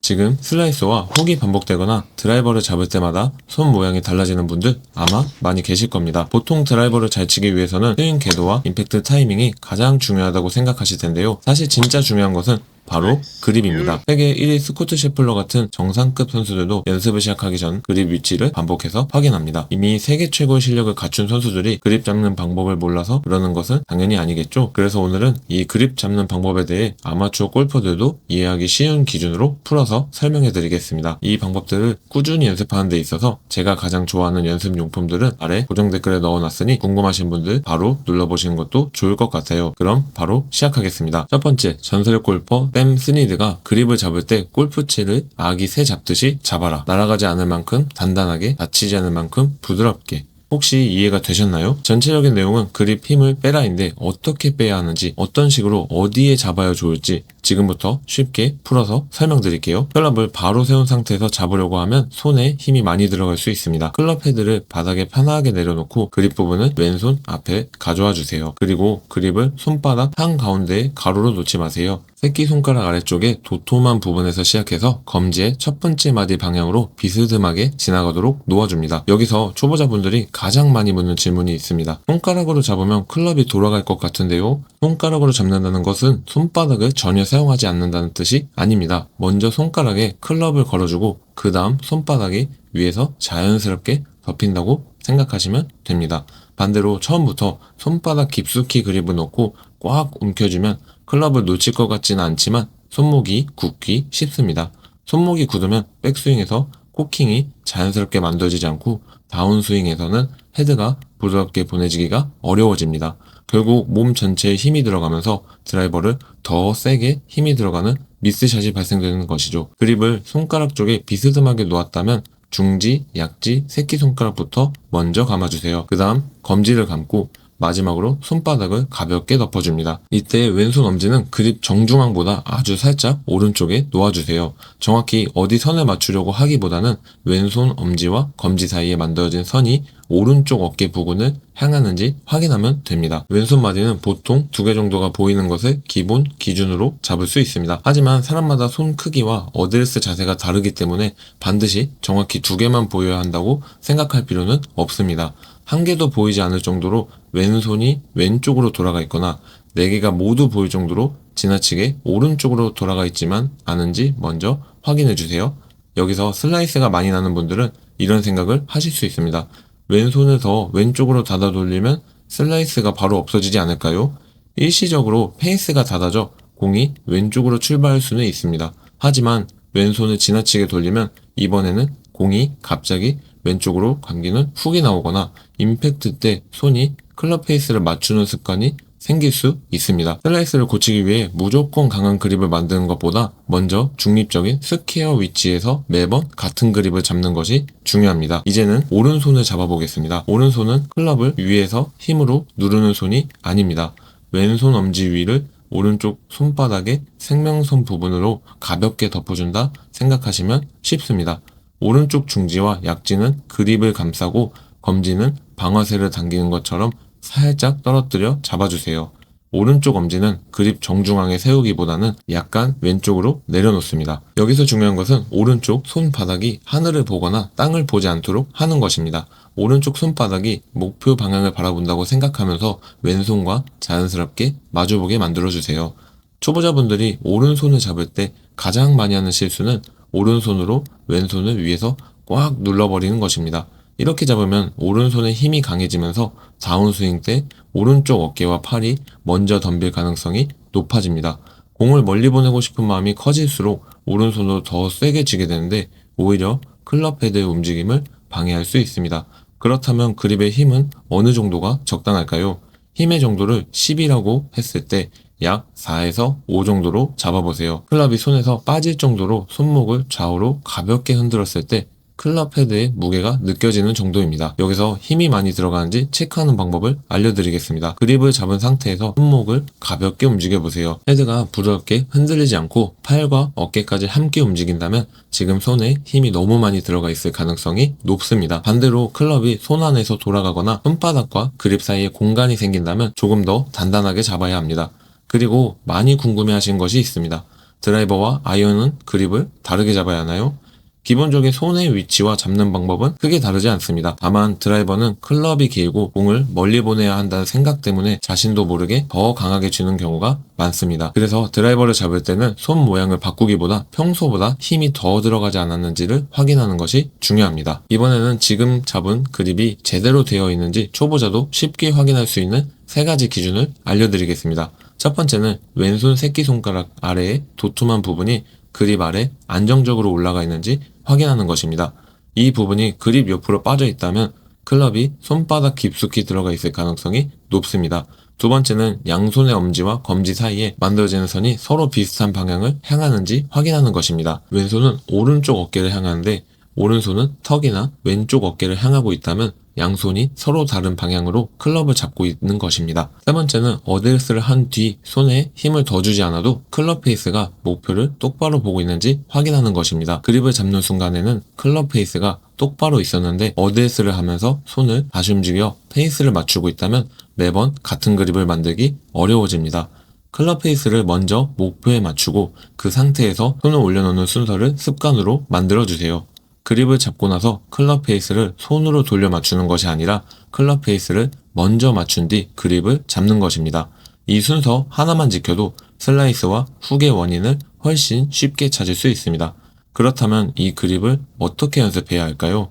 지금 슬라이스와 훅이 반복되거나 드라이버를 잡을 때마다 손 모양이 달라지는 분들 아마 많이 계실 겁니다. 보통 드라이버를 잘 치기 위해서는 스윙 궤도와 임팩트 타이밍이 가장 중요하다고 생각하실 텐데요. 사실 진짜 중요한 것은 바로 그립입니다. 세계 1위 스코트 셰플러 같은 정상급 선수들도 연습을 시작하기 전 그립 위치를 반복해서 확인합니다. 이미 세계 최고의 실력을 갖춘 선수들이 그립 잡는 방법을 몰라서 그러는 것은 당연히 아니겠죠. 그래서 오늘은 이 그립 잡는 방법에 대해 아마추어 골퍼들도 이해하기 쉬운 기준으로 풀어서 설명해 드리겠습니다. 이 방법들을 꾸준히 연습하는 데 있어서 제가 가장 좋아하는 연습 용품들은 아래 고정 댓글에 넣어놨으니 궁금하신 분들 바로 눌러보시는 것도 좋을 것 같아요. 그럼 바로 시작하겠습니다. 첫 번째, 전설 골퍼 샘 스니드가 그립을 잡을 때 골프채를 아기 새 잡듯이 잡아라. 날아가지 않을 만큼 단단하게, 다치지 않을 만큼 부드럽게. 혹시 이해가 되셨나요? 전체적인 내용은 그립 힘을 빼라인데 어떻게 빼야 하는지, 어떤 식으로 어디에 잡아야 좋을지 지금부터 쉽게 풀어서 설명드릴게요. 클럽을 바로 세운 상태에서 잡으려고 하면 손에 힘이 많이 들어갈 수 있습니다. 클럽 헤드를 바닥에 편하게 내려놓고 그립 부분은 왼손 앞에 가져와 주세요. 그리고 그립을 손바닥 한가운데에 가로로 놓지 마세요. 새끼손가락 아래쪽에 도톰한 부분에서 시작해서 검지의 첫 번째 마디 방향으로 비스듬하게 지나가도록 놓아줍니다. 여기서 초보자분들이 가장 많이 묻는 질문이 있습니다. 손가락으로 잡으면 클럽이 돌아갈 것 같은데요? 손가락으로 잡는다는 것은 손바닥을 전혀 사용하지 않는다는 뜻이 아닙니다. 먼저 손가락에 클럽을 걸어주고 그 다음 손바닥이 위에서 자연스럽게 덮인다고 생각하시면 됩니다. 반대로 처음부터 손바닥 깊숙이 그립을 놓고 꽉 움켜쥐면 클럽을 놓칠 것 같지는 않지만 손목이 굳기 쉽습니다. 손목이 굳으면 백스윙에서 코킹이 자연스럽게 만들어지지 않고 다운스윙에서는 헤드가 부드럽게 보내지기가 어려워집니다. 결국 몸 전체에 힘이 들어가면서 드라이버를 더 세게 힘이 들어가는 미스샷이 발생되는 것이죠. 그립을 손가락 쪽에 비스듬하게 놓았다면 중지, 약지, 새끼손가락부터 먼저 감아주세요. 그 다음 검지를 감고 마지막으로 손바닥을 가볍게 덮어줍니다. 이때 왼손 엄지는 그립 정중앙보다 아주 살짝 오른쪽에 놓아주세요. 정확히 어디 선을 맞추려고 하기보다는 왼손 엄지와 검지 사이에 만들어진 선이 오른쪽 어깨 부근을 향하는지 확인하면 됩니다. 왼손 마디는 보통 2개 정도가 보이는 것을 기본 기준으로 잡을 수 있습니다. 하지만 사람마다 손 크기와 어드레스 자세가 다르기 때문에 반드시 정확히 2개만 보여야 한다고 생각할 필요는 없습니다. 1개도 보이지 않을 정도로 왼손이 왼쪽으로 돌아가 있거나 4개가 모두 보일 정도로 지나치게 오른쪽으로 돌아가 있지만 않은지 먼저 확인해 주세요. 여기서 슬라이스가 많이 나는 분들은 이런 생각을 하실 수 있습니다. 왼손을 더 왼쪽으로 닫아 돌리면 슬라이스가 바로 없어지지 않을까요? 일시적으로 페이스가 닫아져 공이 왼쪽으로 출발할 수는 있습니다. 하지만 왼손을 지나치게 돌리면 이번에는 공이 갑자기 왼쪽으로 감기는 훅이 나오거나 임팩트 때 손이 클럽 페이스를 맞추는 습관이 생길 수 있습니다. 슬라이스를 고치기 위해 무조건 강한 그립을 만드는 것보다 먼저 중립적인 스퀘어 위치에서 매번 같은 그립을 잡는 것이 중요합니다. 이제는 오른손을 잡아보겠습니다. 오른손은 클럽을 위에서 힘으로 누르는 손이 아닙니다. 왼손 엄지 위를 오른쪽 손바닥의 생명선 부분으로 가볍게 덮어준다 생각하시면 쉽습니다. 오른쪽 중지와 약지는 그립을 감싸고 검지는 방아쇠를 당기는 것처럼 살짝 떨어뜨려 잡아주세요. 오른쪽 엄지는 그립 정중앙에 세우기보다는 약간 왼쪽으로 내려놓습니다. 여기서 중요한 것은 오른쪽 손바닥이 하늘을 보거나 땅을 보지 않도록 하는 것입니다. 오른쪽 손바닥이 목표 방향을 바라본다고 생각하면서 왼손과 자연스럽게 마주보게 만들어주세요. 초보자분들이 오른손을 잡을 때 가장 많이 하는 실수는 오른손으로 왼손을 위에서 꽉 눌러버리는 것입니다. 이렇게 잡으면 오른손에 힘이 강해지면서 다운스윙 때 오른쪽 어깨와 팔이 먼저 덤빌 가능성이 높아집니다. 공을 멀리 보내고 싶은 마음이 커질수록 오른손으로 더 세게 쥐게 되는데 오히려 클럽 헤드의 움직임을 방해할 수 있습니다. 그렇다면 그립의 힘은 어느 정도가 적당할까요? 힘의 정도를 10이라고 했을 때 약 4에서 5 정도로 잡아보세요. 클럽이 손에서 빠질 정도로 손목을 좌우로 가볍게 흔들었을 때 클럽 헤드의 무게가 느껴지는 정도입니다. 여기서 힘이 많이 들어가는지 체크하는 방법을 알려드리겠습니다. 그립을 잡은 상태에서 손목을 가볍게 움직여보세요. 헤드가 부드럽게 흔들리지 않고 팔과 어깨까지 함께 움직인다면 지금 손에 힘이 너무 많이 들어가 있을 가능성이 높습니다. 반대로 클럽이 손 안에서 돌아가거나 손바닥과 그립 사이에 공간이 생긴다면 조금 더 단단하게 잡아야 합니다. 그리고 많이 궁금해하신 것이 있습니다. 드라이버와 아이언은 그립을 다르게 잡아야 하나요? 기본적인 손의 위치와 잡는 방법은 크게 다르지 않습니다. 다만 드라이버는 클럽이 길고 공을 멀리 보내야 한다는 생각 때문에 자신도 모르게 더 강하게 쥐는 경우가 많습니다. 그래서 드라이버를 잡을 때는 손 모양을 바꾸기보다 평소보다 힘이 더 들어가지 않았는지를 확인하는 것이 중요합니다. 이번에는 지금 잡은 그립이 제대로 되어 있는지 초보자도 쉽게 확인할 수 있는 3가지 기준을 알려드리겠습니다. 첫 번째는 왼손 새끼손가락 아래의 도톰한 부분이 그립 아래 안정적으로 올라가 있는지 확인하는 것입니다. 이 부분이 그립 옆으로 빠져 있다면 클럽이 손바닥 깊숙이 들어가 있을 가능성이 높습니다. 두 번째는 양손의 엄지와 검지 사이에 만들어지는 선이 서로 비슷한 방향을 향하는지 확인하는 것입니다. 왼손은 오른쪽 어깨를 향하는데 오른손은 턱이나 왼쪽 어깨를 향하고 있다면 양손이 서로 다른 방향으로 클럽을 잡고 있는 것입니다. 세 번째는 어드레스를 한 뒤 손에 힘을 더 주지 않아도 클럽 페이스가 목표를 똑바로 보고 있는지 확인하는 것입니다. 그립을 잡는 순간에는 클럽 페이스가 똑바로 있었는데 어드레스를 하면서 손을 다시 움직여 페이스를 맞추고 있다면 매번 같은 그립을 만들기 어려워집니다. 클럽 페이스를 먼저 목표에 맞추고 그 상태에서 손을 올려놓는 순서를 습관으로 만들어주세요. 그립을 잡고 나서 클럽 페이스를 손으로 돌려 맞추는 것이 아니라 클럽 페이스를 먼저 맞춘 뒤 그립을 잡는 것입니다. 이 순서 하나만 지켜도 슬라이스와 훅의 원인을 훨씬 쉽게 찾을 수 있습니다. 그렇다면 이 그립을 어떻게 연습해야 할까요?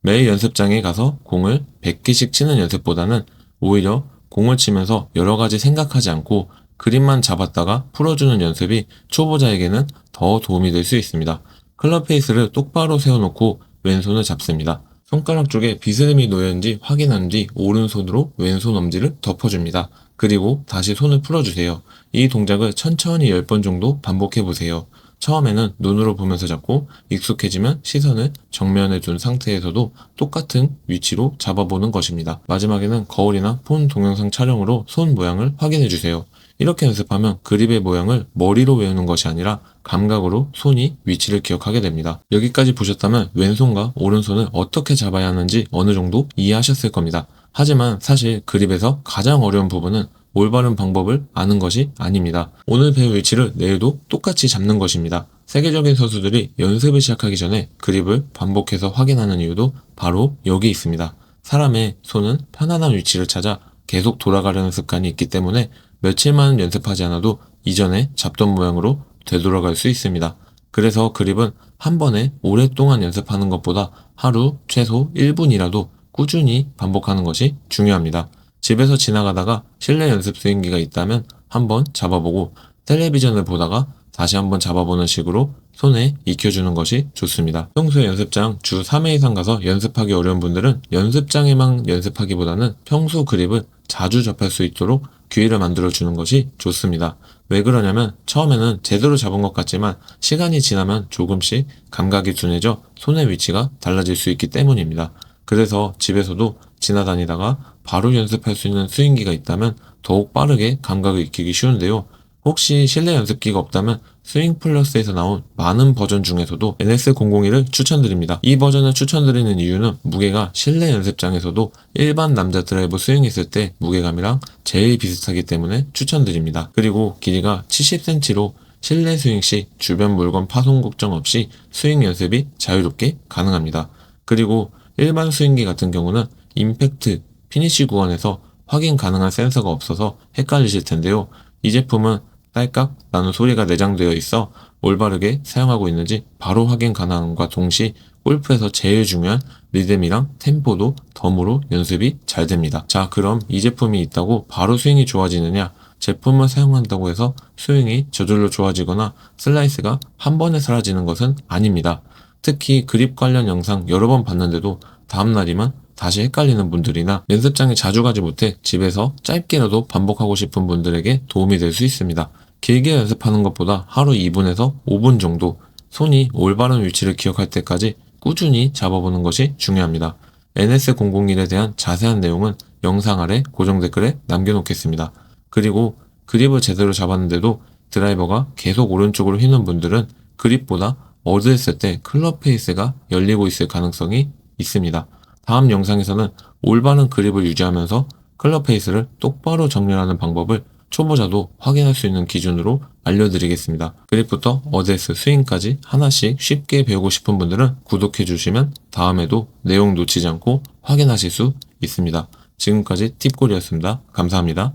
매일 연습장에 가서 공을 100개씩 치는 연습보다는 오히려 공을 치면서 여러 가지 생각하지 않고 그립만 잡았다가 풀어주는 연습이 초보자에게는 더 도움이 될 수 있습니다. 클럽 페이스를 똑바로 세워놓고 왼손을 잡습니다. 손가락 쪽에 비스듬히 놓였는지 확인한 뒤 오른손으로 왼손 엄지를 덮어줍니다. 그리고 다시 손을 풀어주세요. 이 동작을 천천히 10번 정도 반복해보세요. 처음에는 눈으로 보면서 잡고 익숙해지면 시선을 정면에 둔 상태에서도 똑같은 위치로 잡아보는 것입니다. 마지막에는 거울이나 폰 동영상 촬영으로 손 모양을 확인해주세요. 이렇게 연습하면 그립의 모양을 머리로 외우는 것이 아니라 감각으로 손이 위치를 기억하게 됩니다. 여기까지 보셨다면 왼손과 오른손을 어떻게 잡아야 하는지 어느 정도 이해하셨을 겁니다. 하지만 사실 그립에서 가장 어려운 부분은 올바른 방법을 아는 것이 아닙니다. 오늘 배울 위치를 내일도 똑같이 잡는 것입니다. 세계적인 선수들이 연습을 시작하기 전에 그립을 반복해서 확인하는 이유도 바로 여기 있습니다. 사람의 손은 편안한 위치를 찾아 계속 돌아가려는 습관이 있기 때문에 며칠만 연습하지 않아도 이전에 잡던 모양으로 되돌아갈 수 있습니다. 그래서 그립은 한 번에 오랫동안 연습하는 것보다 하루 최소 1분이라도 꾸준히 반복하는 것이 중요합니다. 집에서 지나가다가 실내 연습 스윙기가 있다면 한번 잡아보고 텔레비전을 보다가 다시 한번 잡아보는 식으로 손에 익혀주는 것이 좋습니다. 평소에 연습장 주 3회 이상 가서 연습하기 어려운 분들은 연습장에만 연습하기보다는 평소 그립을 자주 접할 수 있도록 기회를 만들어주는 것이 좋습니다. 왜 그러냐면 처음에는 제대로 잡은 것 같지만 시간이 지나면 조금씩 감각이 둔해져 손의 위치가 달라질 수 있기 때문입니다. 그래서 집에서도 지나다니다가 바로 연습할 수 있는 스윙기가 있다면 더욱 빠르게 감각을 익히기 쉬운데요. 혹시 실내 연습기가 없다면 스윙 플러스에서 나온 많은 버전 중에서도 NS001을 추천드립니다. 이 버전을 추천드리는 이유는 무게가 실내 연습장에서도 일반 남자 드라이버 스윙했을 때 무게감이랑 제일 비슷하기 때문에 추천드립니다. 그리고 길이가 70cm로 실내 스윙 시 주변 물건 파손 걱정 없이 스윙 연습이 자유롭게 가능합니다. 그리고 일반 스윙기 같은 경우는 임팩트, 피니쉬 구간에서 확인 가능한 센서가 없어서 헷갈리실 텐데요. 이 제품은 딸깍 나는 소리가 내장되어 있어 올바르게 사용하고 있는지 바로 확인 가능함과 동시에 골프에서 제일 중요한 리듬이랑 템포도 덤으로 연습이 잘 됩니다. 자, 그럼 이 제품이 있다고 바로 스윙이 좋아지느냐? 제품을 사용한다고 해서 스윙이 저절로 좋아지거나 슬라이스가 한 번에 사라지는 것은 아닙니다. 특히 그립 관련 영상 여러 번 봤는데도 다음날이면 다시 헷갈리는 분들이나 연습장에 자주 가지 못해 집에서 짧게라도 반복하고 싶은 분들에게 도움이 될 수 있습니다. 길게 연습하는 것보다 하루 2분에서 5분 정도 손이 올바른 위치를 기억할 때까지 꾸준히 잡아보는 것이 중요합니다. NS001에 대한 자세한 내용은 영상 아래 고정 댓글에 남겨놓겠습니다. 그리고 그립을 제대로 잡았는데도 드라이버가 계속 오른쪽으로 휘는 분들은 그립보다 어드했을 때 클럽 페이스가 열리고 있을 가능성이 있습니다. 다음 영상에서는 올바른 그립을 유지하면서 클럽 페이스를 똑바로 정렬하는 방법을 초보자도 확인할 수 있는 기준으로 알려드리겠습니다. 그립부터 어드레스 스윙까지 하나씩 쉽게 배우고 싶은 분들은 구독해주시면 다음에도 내용 놓치지 않고 확인하실 수 있습니다. 지금까지 팁골이었습니다. 감사합니다.